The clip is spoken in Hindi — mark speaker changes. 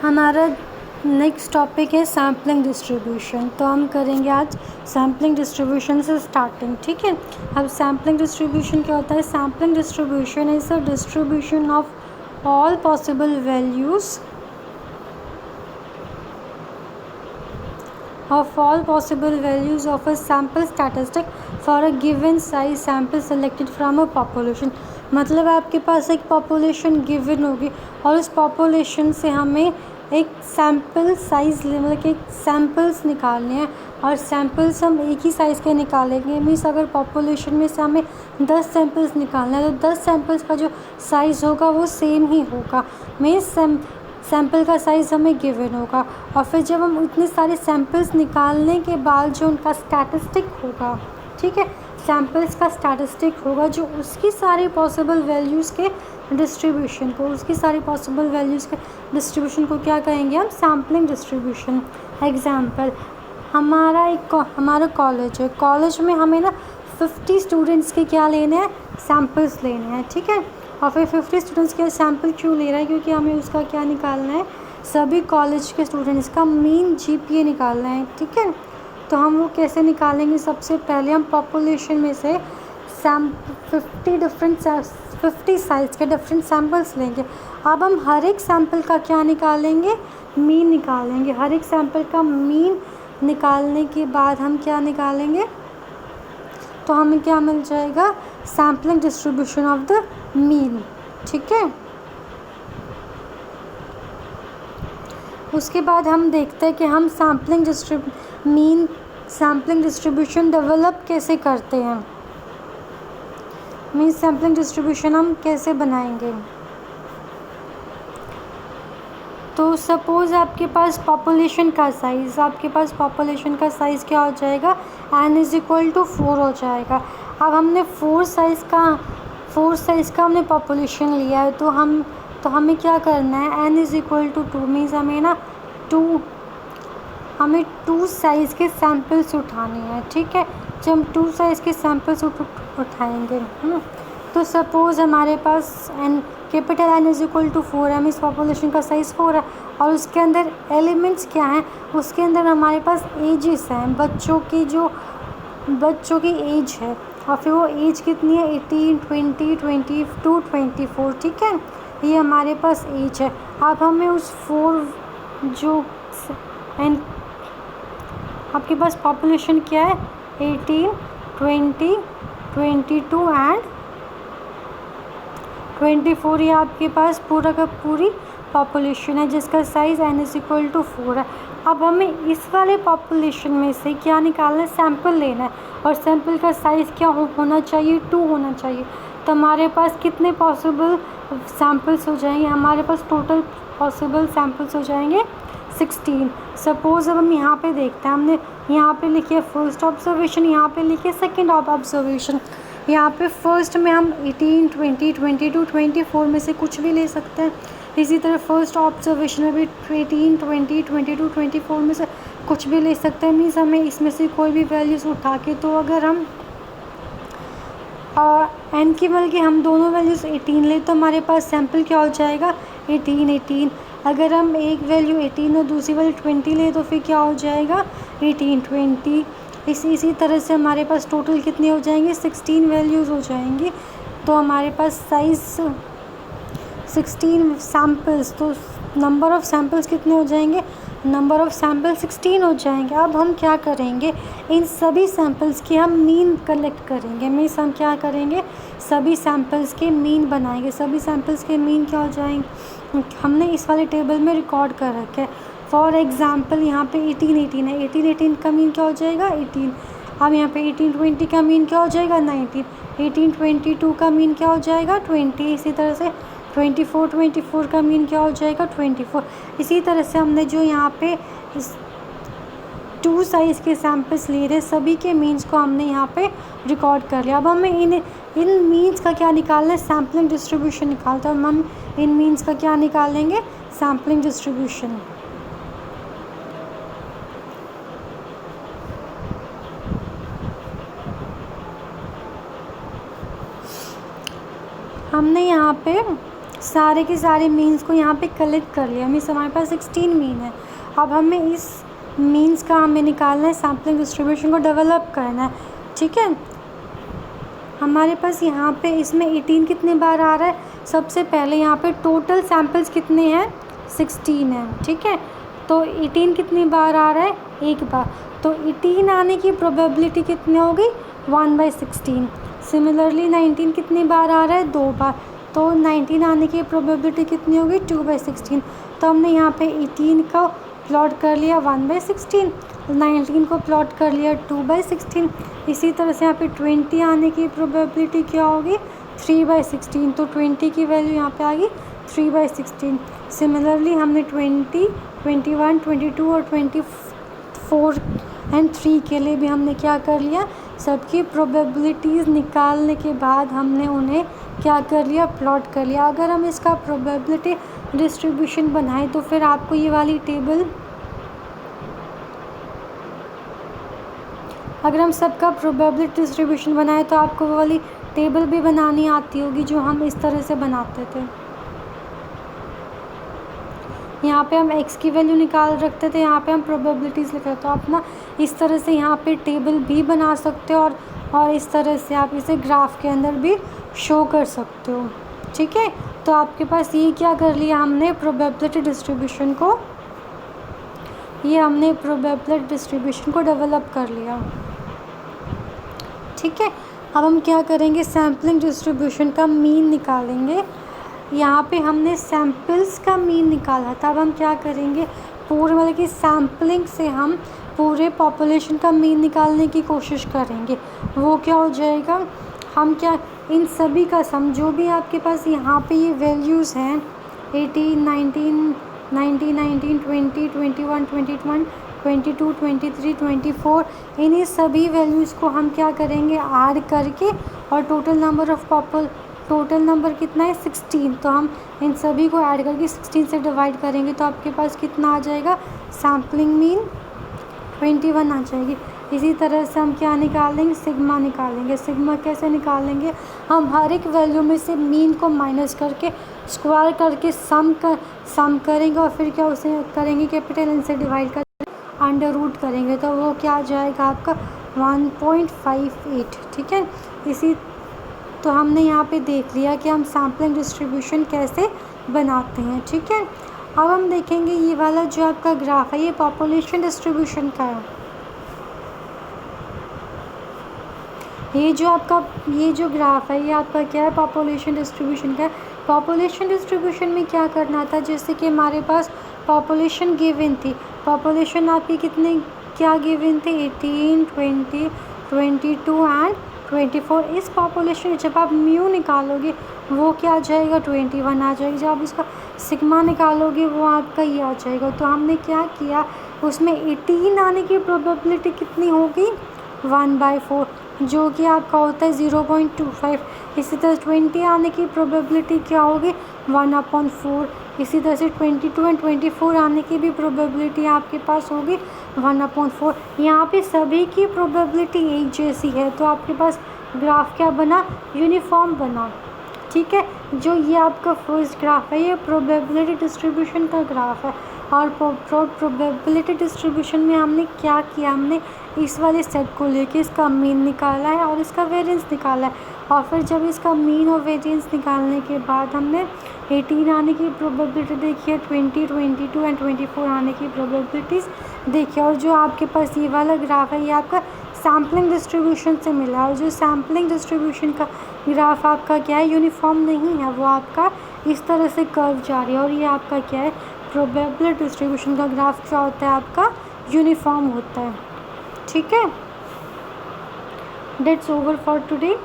Speaker 1: हमारा नेक्स्ट टॉपिक है सैम्पलिंग डिस्ट्रीब्यूशन। तो हम करेंगे आज सैम्पलिंग डिस्ट्रीब्यूशन से स्टार्टिंग, ठीक है। अब सैम्पलिंग डिस्ट्रीब्यूशन क्या होता है? Sampling distribution is a distribution of all possible values of a sample statistic for a given size sample selected from a population। मतलब आपके पास एक पॉपुलेशन गिवन होगी और उस पॉपुलेशन से हमें एक सैम्पल साइज़ मतलब कि सैम्पल्स निकालने हैं और सैम्पल्स हम एक ही साइज़ के निकालेंगे। मीन्स अगर पॉपुलेशन में से हमें 10 सैम्पल्स निकालना है तो 10 सैम्पल्स का जो साइज़ होगा वो सेम ही होगा। मीन्स सैम्पल का साइज़ हमें गिवन होगा और फिर जब हम इतने सारे सैम्पल्स निकालने के बाद जो उनका स्टैटिस्टिक होगा, ठीक है, सैम्पल्स का स्टैटिस्टिक होगा जो उसकी सारी पॉसिबल वैल्यूज़ के डिस्ट्रीब्यूशन को क्या कहेंगे हम? Sampling distribution. एग्जाम्पल, हमारा कॉलेज है। कॉलेज में हमें ना 50 स्टूडेंट्स के क्या लेने हैं? सैम्पल्स लेने हैं, ठीक है। और फिर 50 स्टूडेंट्स के सैम्पल क्यों ले रहा है? क्योंकि हमें उसका क्या निकालना है? सभी कॉलेज के स्टूडेंट्स का मीन GPA निकालना है, ठीक है। तो हम वो कैसे निकालेंगे? सबसे पहले हम पॉपुलेशन में से 50 साइज़ के डिफरेंट सैम्पल्स लेंगे। अब हम हर एक सैम्पल का क्या निकालेंगे? मीन निकालेंगे। हर एक सैम्पल का मीन निकालने के बाद हम क्या निकालेंगे? तो हमें क्या मिल जाएगा? Sampling distribution of the mean, ठीक है। उसके बाद हम देखते हैं कि हम सैम्पलिंग डिस्ट्रीब्यूशन डेवलप कैसे करते हैं। मीन सैम्पलिंग डिस्ट्रीब्यूशन हम कैसे बनाएंगे? तो सपोज़ आपके पास पॉपुलेशन का साइज़ क्या हो जाएगा? n=4 हो जाएगा। अब हमने 4 साइज़ का हमने पॉपुलेशन लिया है तो हमें क्या करना है? n=2 मीन्स हमें 2 साइज़ के सैम्पल्स उठाने हैं, ठीक है। जब हम 2 साइज़ के सैम्पल्स उठाएंगे तो सपोज़ हमारे पास कैपिटल N=4 है। इस पॉपुलेशन का साइज़ 4 है और उसके अंदर एलिमेंट्स क्या हैं? उसके अंदर हमारे पास एजेस हैं, बच्चों की एज है। और फिर वो एज कितनी है? 18, 20, 22, 24, ठीक है। ये हमारे पास एज है। अब हमें उस 4 जो एंड आपके पास पॉपुलेशन क्या है? 18, 20, 22 एंड 24। ये आपके पास पूरा का पूरी पॉपुलेशन है जिसका साइज़ n=4 है। अब हमें इस वाले पॉपुलेशन में से क्या निकालना है? सैम्पल लेना है और सैम्पल का साइज़ क्या होना चाहिए? 2 होना चाहिए। तो हमारे पास कितने पॉसिबल सैम्पल्स हो जाएंगे? हमारे पास टोटल पॉसिबल सैम्पल्स हो जाएंगे 16। सपोज़ अब हम यहाँ पे देखते हैं, हमने यहाँ पे लिखी है फर्स्ट ऑब्जर्वेशन, यहाँ पे लिखी है सेकेंड ऑब्जर्वेशन। यहाँ पे फर्स्ट में हम 18, 20, 22, 24 में से कुछ भी ले सकते हैं। इसी तरह फर्स्ट ऑब्जर्वेशन में भी 18, 20, 22, 24 में से कुछ भी ले सकते हैं। मीन्स हमें इसमें से कोई भी वैल्यूज़ उठा के, तो अगर हम n की बल्कि हम दोनों वैल्यूज़ 18 ले तो हमारे पास सैम्पल क्या हो जाएगा? 18। अगर हम एक वैल्यू 18 और दूसरी वैल्यू 20 ले तो फिर क्या हो जाएगा? 18, 20। इसी तरह से हमारे पास टोटल कितने हो जाएंगे? 16 वैल्यूज़ हो जाएंगी। तो हमारे पास साइज़ 16 सैम्पल्स, तो नंबर ऑफ़ सैम्पल्स कितने हो जाएंगे? नंबर ऑफ़ सैम्पल्स 16 हो जाएंगे। अब हम क्या करेंगे? इन सभी सैम्पल्स की हम मीन कलेक्ट करेंगे। मीन्स हम क्या करेंगे? सभी सैम्पल्स के मीन बनाएंगे। सभी सैम्पल्स के मीन क्या हो जाएंगे? हमने इस वाले टेबल में रिकॉर्ड कर रखे हैं। फॉर एग्ज़ाम्पल यहाँ पे 18 है। 18 का मीन क्या हो जाएगा? 18। अब यहाँ पे 18-20 का मीन क्या हो जाएगा? 19। 18-22 का मीन क्या हो जाएगा? 20। इसी तरह से 24 का मीन क्या हो जाएगा? 24। इसी तरह से हमने जो यहाँ पे 2 साइज़ के सैम्पल्स ले रहे सभी के मीन्स को हमने यहाँ पे रिकॉर्ड कर लिया। अब हमें इन मीन्स का क्या निकालना है? सैम्पलिंग डिस्ट्रीब्यूशन निकालते हैं। हम इन मीन्स का क्या निकालेंगे? Sampling distribution. हमने यहाँ पे सारे के सारे मीन्स को यहाँ पे कलेक्ट कर लिया। मीन्स हमारे पास 16 मीन है। अब हमें इस मीन्स का हमें निकालना है, सैम्पलिंग डिस्ट्रीब्यूशन को डेवलप करना है। ठीक है, हमारे पास यहाँ पे इसमें 18 कितने बार आ रहा है? सबसे पहले यहाँ पे टोटल सैम्पल्स कितने हैं? 16 हैं। ठीक है, तो 18 कितनी बार आ रहा है? एक बार। तो 18 आने की प्रोबेबिलिटी कितनी होगी? 1/16। सिमिलरली 19 कितनी बार आ रहा है? 2 बार। तो 19 आने की प्रोबेबिलिटी कितनी होगी? 2/16। तो हमने यहाँ पे 18 का प्लॉट कर लिया 1/16, 19 को प्लॉट कर लिया 2/16। इसी तरह से यहाँ पे 20 आने की प्रोबेबिलिटी क्या होगी? 3/16। तो 20 की वैल्यू यहाँ पे आ गई 3/16। सिमिलरली हमने 20, 21, 22 और 24 एंड 3 के लिए भी हमने क्या कर लिया? सबकी प्रोबेबिलिटीज़ निकालने के बाद हमने उन्हें क्या कर लिया? प्लॉट कर लिया। अगर हम इसका प्रोबेबिलिटी डिस्ट्रीब्यूशन बनाएं तो फिर आपको ये वाली टेबल, अगर हम सबका प्रोबेबिलिटी डिस्ट्रीब्यूशन बनाएं तो आपको वो वाली टेबल भी बनानी आती होगी जो हम इस तरह से बनाते थे। यहाँ पे हम x की वैल्यू निकाल रखते थे, यहाँ पे हम प्रोबेबिलिटीज़ लिखते थे। तो आप ना इस तरह से यहाँ पे टेबल भी बना सकते हो और इस तरह से आप इसे ग्राफ के अंदर भी शो कर सकते हो। ठीक है, तो आपके पास ये क्या कर लिया हमने? प्रोबेबिलिटी डिस्ट्रीब्यूशन को, ये हमने प्रोबेबिलिटी डिस्ट्रीब्यूशन को डेवलप कर लिया। ठीक है, अब हम क्या करेंगे? सैम्पलिंग डिस्ट्रीब्यूशन का मीन निकालेंगे। यहाँ पे हमने सैम्पल्स का मीन निकाला था। अब हम क्या करेंगे? पूरे मतलब कि सैम्पलिंग से हम पूरे पॉपुलेशन का मीन निकालने की कोशिश करेंगे। वो क्या हो जाएगा? हम क्या इन सभी का सम, जो भी आपके पास यहाँ पे ये वैल्यूज़ हैं 18, 19, 19, 19, 20, 21, 21, 22, 23, 24, इन्हीं सभी वैल्यूज़ को हम क्या करेंगे? ऐड करके, और टोटल नंबर कितना है? 16। तो हम इन सभी को ऐड करके 16 से डिवाइड करेंगे तो आपके पास कितना आ जाएगा? सैम्पलिंग मीन 21 आ जाएगी। इसी तरह से हम क्या निकालेंगे? सिग्मा निकालेंगे। सिग्मा कैसे निकालेंगे? हम हर एक वैल्यू में से मीन को माइनस करके स्क्वायर करके सम करेंगे और फिर क्या उसे करेंगे? कैपिटल एन से डिवाइड कर अंडर रूट करेंगे तो वो क्या आ जाएगा आपका? 1.58। ठीक है, इसी तो हमने यहाँ पे देख लिया कि हम सैम्पलिंग डिस्ट्रीब्यूशन कैसे बनाते हैं। ठीक है, अब हम देखेंगे ये वाला जो आपका ग्राफ है ये पॉपुलेशन डिस्ट्रीब्यूशन का है। ये जो ग्राफ है ये आपका क्या है? पॉपुलेशन डिस्ट्रीब्यूशन का है। पॉपुलेशन डिस्ट्रीब्यूशन में क्या करना था? जैसे कि हमारे पास पॉपुलेशन गिवन थी, पॉपुलेशन आपकी कितने क्या गिवन थे? 18, 20, 22 एंड 24। इस पॉपुलेशन जब आप म्यू निकालोगे वो क्या आ जाएगा? 21 आ जाएगा। जब आप इसका सिग्मा निकालोगे वो आपका ये आ जाएगा। तो हमने क्या किया? उसमें 18 आने की प्रोबेबिलिटी कितनी होगी? 1/4, जो कि आपका होता है 0.25। इसी तरह 20 आने की प्रोबेबिलिटी क्या होगी? 1/4। इसी तरह से 22 एंड 24 आने की भी प्रोबेबिलिटी आपके पास होगी 1/4। यहाँ पे सभी की प्रोबेबिलिटी एक जैसी है तो आपके पास ग्राफ क्या बना? यूनिफॉर्म बना। ठीक है, जो ये आपका फर्स्ट ग्राफ है ये प्रोबेबिलिटी डिस्ट्रीब्यूशन का ग्राफ है। और प्रोबेबिलिटी डिस्ट्रीब्यूशन में हमने क्या किया? हमने इस वाले सेट को लेके इसका मीन निकाला है और इसका वेरिएंस निकाला है। और फिर जब इसका मीन और वेरिएंस निकालने के बाद हमने 18 आने की प्रोबेबिलिटी देखी है, 20, 22 एंड 24 आने की प्रोबेबिलिटीज़ देखी। और जो आपके पास ये वाला ग्राफ है ये आपका सैम्पलिंग डिस्ट्रीब्यूशन से मिला। और जो सैम्पलिंग डिस्ट्रीब्यूशन का ग्राफ आपका क्या है? यूनिफॉर्म नहीं है, वो आपका इस तरह से कर्व जा रही है। और ये आपका क्या है? प्रोबेबिलिटी डिस्ट्रीब्यूशन का ग्राफ क्या होता है? आपका यूनिफॉर्म होता है। ठीक है, दैट्स ओवर फॉर टुडे।